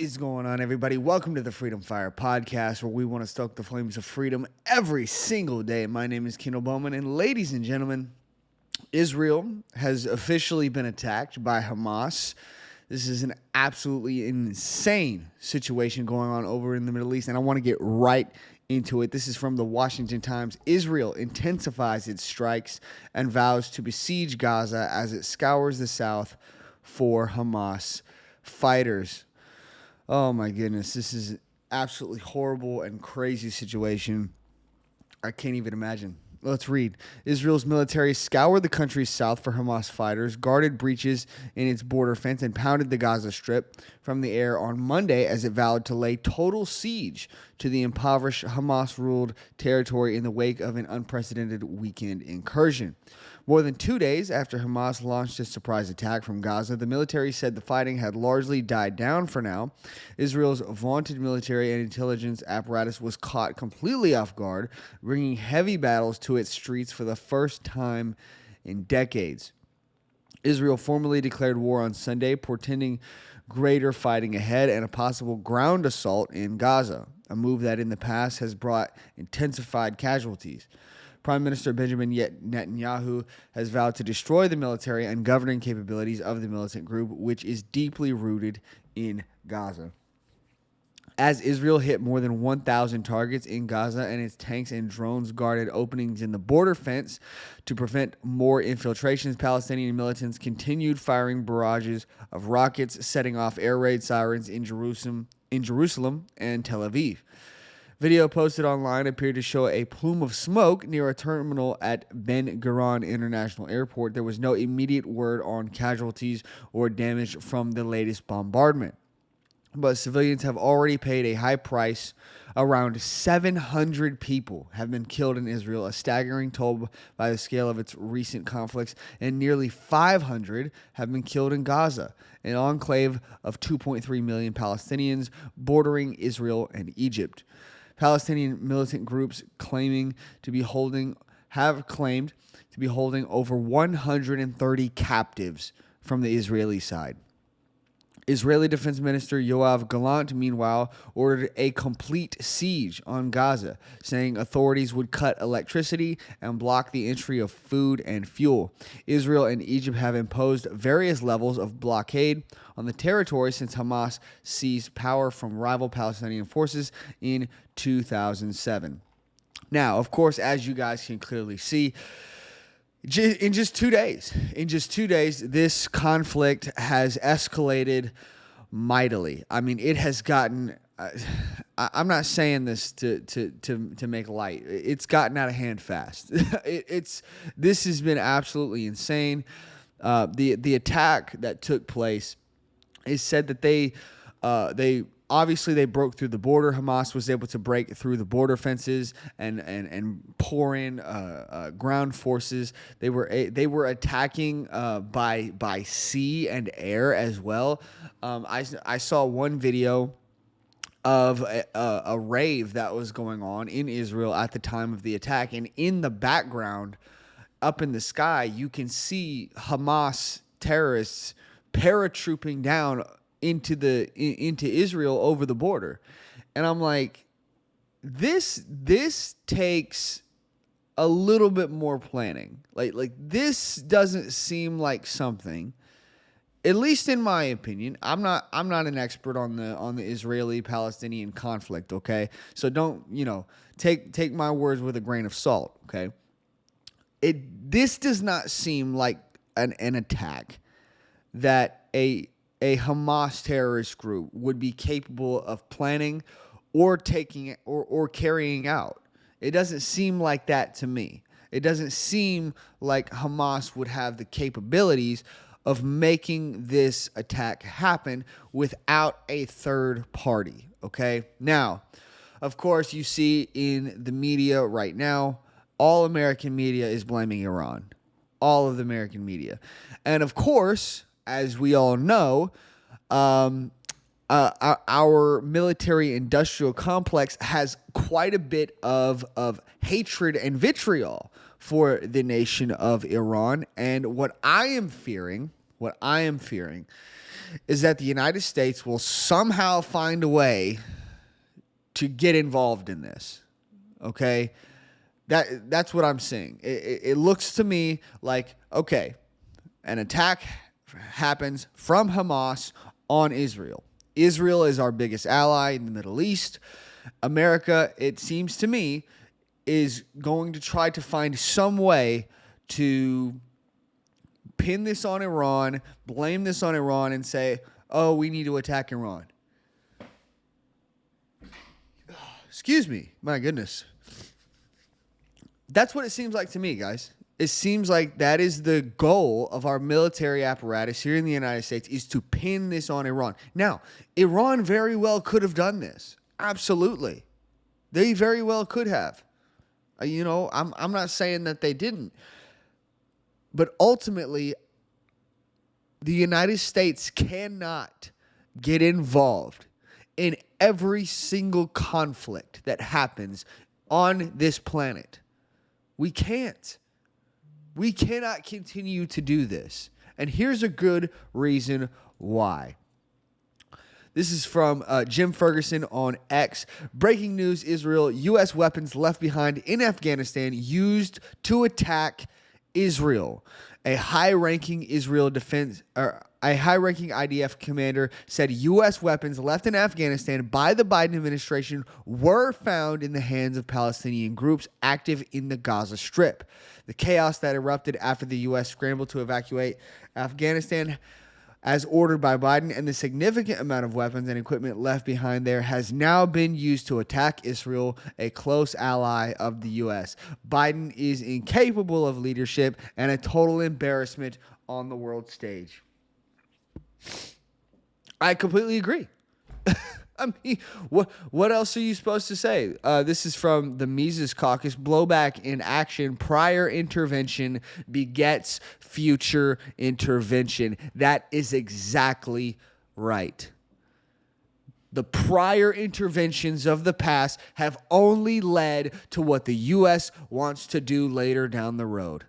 is going on, everybody? Welcome to the Freedom Fire Podcast, where we want to stoke the flames of freedom every single day. My name is Kendall Bowman, and ladies and gentlemen, Israel has officially been attacked by Hamas. This is an absolutely insane situation going on over in the Middle East, and I want to get right into it. This is from the Washington Times. Israel intensifies its strikes and vows to besiege Gaza as it scours the south for Hamas fighters. Oh my goodness, this is an absolutely horrible and crazy situation. I can't even imagine. Let's read. Israel's military scoured the country's south for Hamas fighters, guarded breaches in its border fence, and pounded the Gaza Strip from the air on Monday as it vowed to lay total siege to the impoverished Hamas-ruled territory in the wake of an unprecedented weekend incursion. More than 2 days after Hamas launched a surprise attack from Gaza, the military said the fighting had largely died down for now. Israel's vaunted military and intelligence apparatus was caught completely off guard, bringing heavy battles to its streets for the first time in decades. Israel formally declared war on Sunday, portending greater fighting ahead and a possible ground assault in Gaza, a move that in the past has brought intensified casualties. Prime Minister Benjamin Netanyahu has vowed to destroy the military and governing capabilities of the militant group, which is deeply rooted in Gaza. As Israel hit more than 1,000 targets in Gaza and its tanks and drones guarded openings in the border fence to prevent more infiltrations, Palestinian militants continued firing barrages of rockets, setting off air raid sirens in Jerusalem and Tel Aviv. Video posted online appeared to show a plume of smoke near a terminal at Ben Gurion International Airport. There was no immediate word on casualties or damage from the latest bombardment, but civilians have already paid a high price. Around 700 people have been killed in Israel, a staggering toll by the scale of its recent conflicts, and nearly 500 have been killed in Gaza, an enclave of 2.3 million Palestinians bordering Israel and Egypt. Palestinian militant groups have claimed to be holding over 130 captives from the Israeli side. Israeli Defense Minister Yoav Gallant, meanwhile, ordered a complete siege on Gaza, saying authorities would cut electricity and block the entry of food and fuel. Israel and Egypt have imposed various levels of blockade on the territory since Hamas seized power from rival Palestinian forces in 2007. Now, of course, as you guys can clearly see, in just 2 days, this conflict has escalated mightily. I mean, it has gotten. I'm not saying this to make light. It's gotten out of hand fast. This has been absolutely insane. The attack that took place is said that they obviously they broke through the border. Hamas was able to break through the border fences and pour in ground forces. They were attacking by sea and air as well. I saw one video of a rave that was going on in Israel at the time of the attack, and in the background, up in the sky, you can see Hamas terrorists paratrooping down into Israel over the border. And I'm like, this takes a little bit more planning. Like this doesn't seem like something, at least in my opinion. I'm not an expert on the Israeli-Palestinian conflict, okay? So don't, take my words with a grain of salt, okay? This does not seem like an attack that a Hamas terrorist group would be capable of planning or taking or carrying out. It doesn't seem like that to me. It doesn't seem like Hamas would have the capabilities of making this attack happen without a third party, okay? Now, of course, you see in the media right now, all American media is blaming Iran. All of the American media. And of course, as we all know, our military-industrial complex has quite a bit of hatred and vitriol for the nation of Iran. And what I am fearing is that the United States will somehow find a way to get involved in this. Okay? That's what I'm seeing. It looks to me like, okay, an attack happens from Hamas on Israel. Israel is our biggest ally in the Middle East. America, it seems to me, is going to try to find some way to pin this on Iran, blame this on Iran, and say, oh, we need to attack Iran. Excuse me. My goodness. That's what it seems like to me, guys. It seems like that is the goal of our military apparatus here in the United States, is to pin this on Iran. Now, Iran very well could have done this. Absolutely. They very well could have. I'm not saying that they didn't. But ultimately, the United States cannot get involved in every single conflict that happens on this planet. We can't. We cannot continue to do this. And here's a good reason why. This is from Jim Ferguson on X. Breaking news: Israel, U.S. weapons left behind in Afghanistan used to attack Israel. A high-ranking IDF commander said U.S. weapons left in Afghanistan by the Biden administration were found in the hands of Palestinian groups active in the Gaza Strip. The chaos that erupted after the U.S. scrambled to evacuate Afghanistan as ordered by Biden, and the significant amount of weapons and equipment left behind there has now been used to attack Israel, a close ally of the U.S. Biden is incapable of leadership and a total embarrassment on the world stage. I completely agree. I mean, what else are you supposed to say? This is from the Mises Caucus. Blowback in action. Prior intervention begets future intervention. That is exactly right. The prior interventions of the past have only led to what the U.S. wants to do later down the road.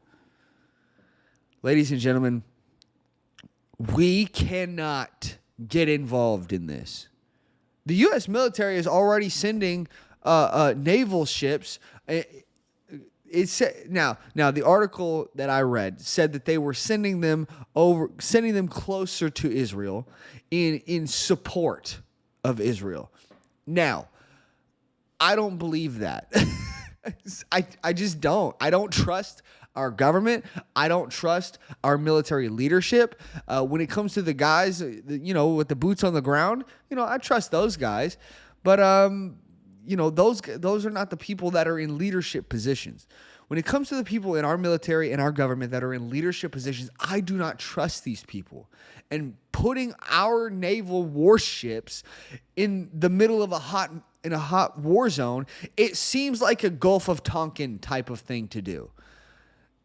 Ladies and gentlemen, we cannot get involved in this. The U.S. military is already sending naval ships. Now the article that I read said that they were sending them closer to Israel in support of Israel. Now, I don't believe that. I just don't. I don't trust our government. I don't trust our military leadership. When it comes to the guys, with the boots on the ground, I trust those guys. But, those are not the people that are in leadership positions. When it comes to the people in our military and our government that are in leadership positions, I do not trust these people. And putting our naval warships in the middle of a hot war zone, it seems like a Gulf of Tonkin type of thing to do.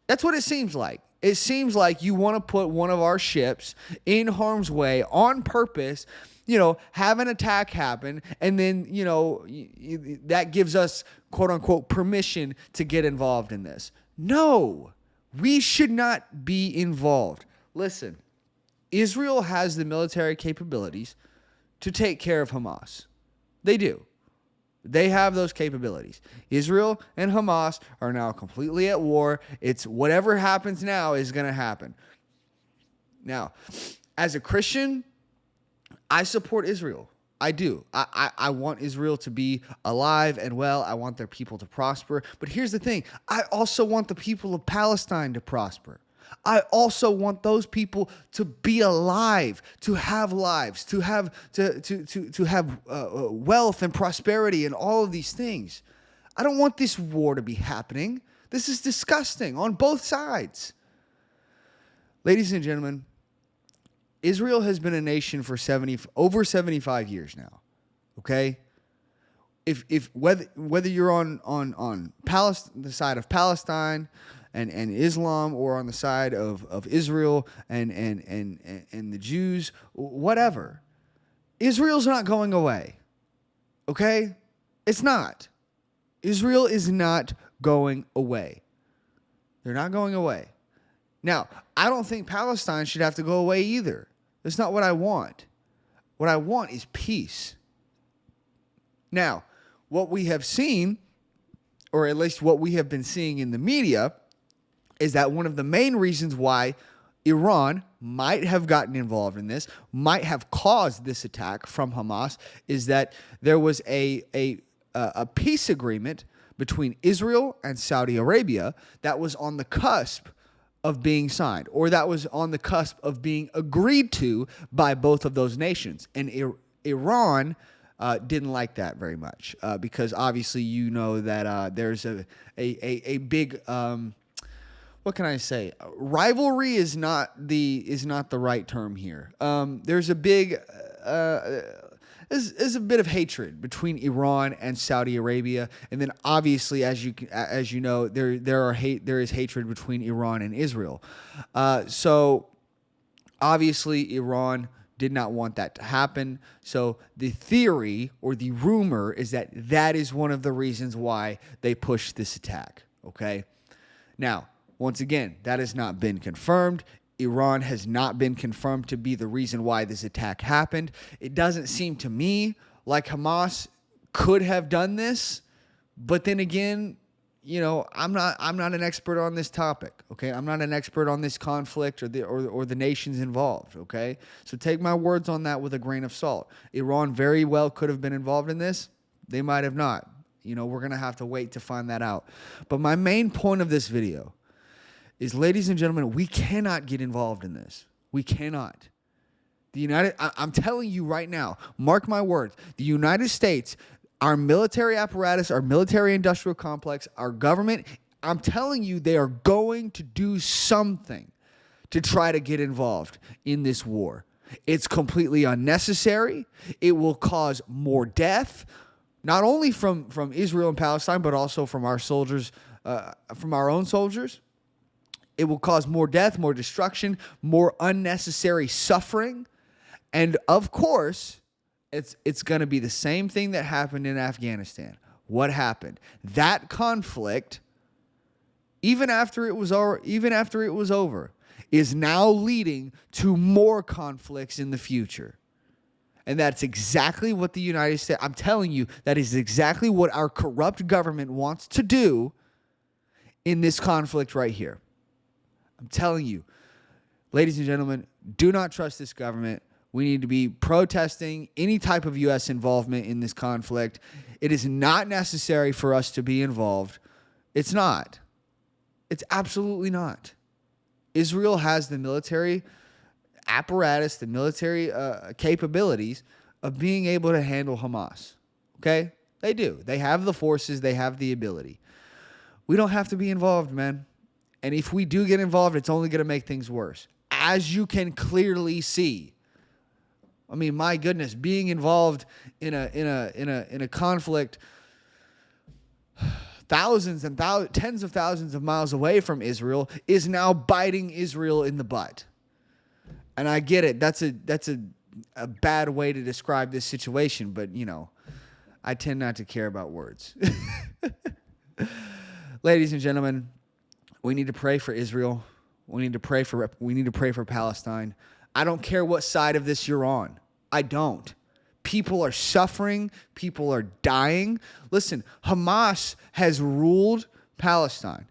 That's what it seems like. It seems like you want to put one of our ships in harm's way on purpose, have an attack happen, and then, that gives us, quote unquote, permission to get involved in this. No, we should not be involved. Listen, Israel has the military capabilities to take care of Hamas. They do. They have those capabilities. Israel and Hamas are now completely at war. It's whatever happens now is going to happen. Now, as a Christian, I support Israel. I do. I want Israel to be alive and well. I want their people to prosper. But here's the thing. I also want the people of Palestine to prosper. I also want those people to be alive, to have lives, to have wealth and prosperity and all of these things. I don't want this war to be happening. This is disgusting on both sides. Ladies and gentlemen, Israel has been a nation for over 75 years now. Okay? Whether you're on the side of Palestine and Islam, or on the side of Israel and the Jews, whatever, Israel's not going away. Okay? It's not. Israel is not going away. They're not going away. Now, I don't think Palestine should have to go away either. That's not what I want. What I want is peace. Now, what we have seen, or at least what we have been seeing in the media, is that one of the main reasons why Iran might have gotten involved in this, might have caused this attack from Hamas, is that there was a peace agreement between Israel and Saudi Arabia that was on the cusp of being signed, or that was on the cusp of being agreed to by both of those nations. And Iran didn't like that very much because obviously you know that there's a big what can I say? Rivalry is not the right term here. There's a big is a bit of hatred between Iran and Saudi Arabia, and then obviously, as you know, there is hatred between Iran and Israel. So obviously, Iran did not want that to happen. So the theory or the rumor is that is one of the reasons why they pushed this attack. Okay, now once again, that has not been confirmed. Iran has not been confirmed to be the reason why this attack happened. It doesn't seem to me like Hamas could have done this, but then again, you know, I'm not an expert on this topic, okay? I'm not an expert on this conflict or the nations involved, okay? So take my words on that with a grain of salt. Iran very well could have been involved in this. They might have not. You know, we're going to have to wait to find that out. But my main point of this video is, ladies and gentlemen, we cannot get involved in this. We cannot. I'm telling you right now, mark my words, the United States, our military apparatus, our military industrial complex, our government, I'm telling you, they are going to do something to try to get involved in this war. It's completely unnecessary. It will cause more death, not only from Israel and Palestine, but also from our soldiers, from our own soldiers. It will cause more death, more destruction, more unnecessary suffering. And of course, it's going to be the same thing that happened in Afghanistan. What happened? That conflict, even after it was over, is now leading to more conflicts in the future. And that's exactly what the United States, I'm telling you, that is exactly what our corrupt government wants to do in this conflict right here. I'm telling you, ladies and gentlemen, do not trust this government. We need to be protesting any type of U.S. involvement in this conflict. It is not necessary for us to be involved. It's not. It's absolutely not. Israel has the military apparatus, the military capabilities of being able to handle Hamas. Okay? They do. They have the forces. They have the ability. We don't have to be involved, man. And if we do get involved, it's only going to make things worse. As you can clearly see. I mean, my goodness, being involved in a conflict thousands and tens of thousands of miles away from Israel is now biting Israel in the butt. And I get it. That's a bad way to describe this situation, but you know, I tend not to care about words. Ladies and gentlemen, we need to pray for Israel. We need to pray for Palestine. I don't care what side of this you're on. I don't. People are suffering. People are dying. Listen, Hamas has ruled Palestine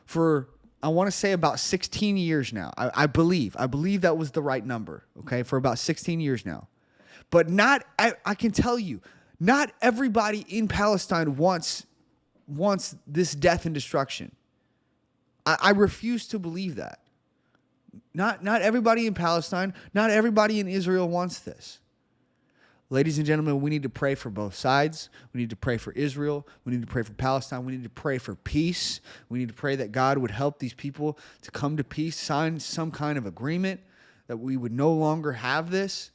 for, I want to say, about 16 years now. I believe that was the right number, okay, for about 16 years now. But I can tell you, not everybody in Palestine wants this death and destruction. I refuse to believe that. Not everybody in Palestine, not everybody in Israel wants this. Ladies and gentlemen, we need to pray for both sides. We need to pray for Israel. We need to pray for Palestine. We need to pray for peace. We need to pray that God would help these people to come to peace, sign some kind of agreement, that we would no longer have this.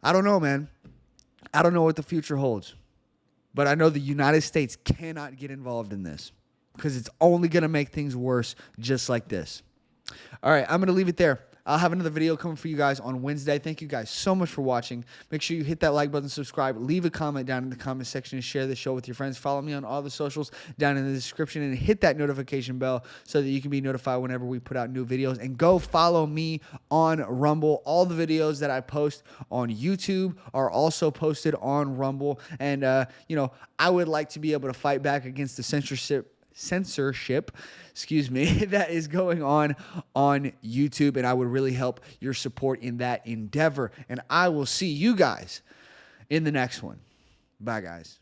I don't know, man. I don't know what the future holds. But I know the United States cannot get involved in this, because it's only going to make things worse just like this. All right, I'm going to leave it there. I'll have another video coming for you guys on Wednesday. Thank you guys so much for watching. Make sure you hit that like button, subscribe, leave a comment down in the comment section, and share the show with your friends. Follow me on all the socials down in the description, and hit that notification bell so that you can be notified whenever we put out new videos. And go follow me on Rumble. All the videos that I post on YouTube are also posted on Rumble. And, I would like to be able to fight back against the censorship, that is going on YouTube, and I would really help your support in that endeavor. And I will see you guys in the next one. Bye, guys.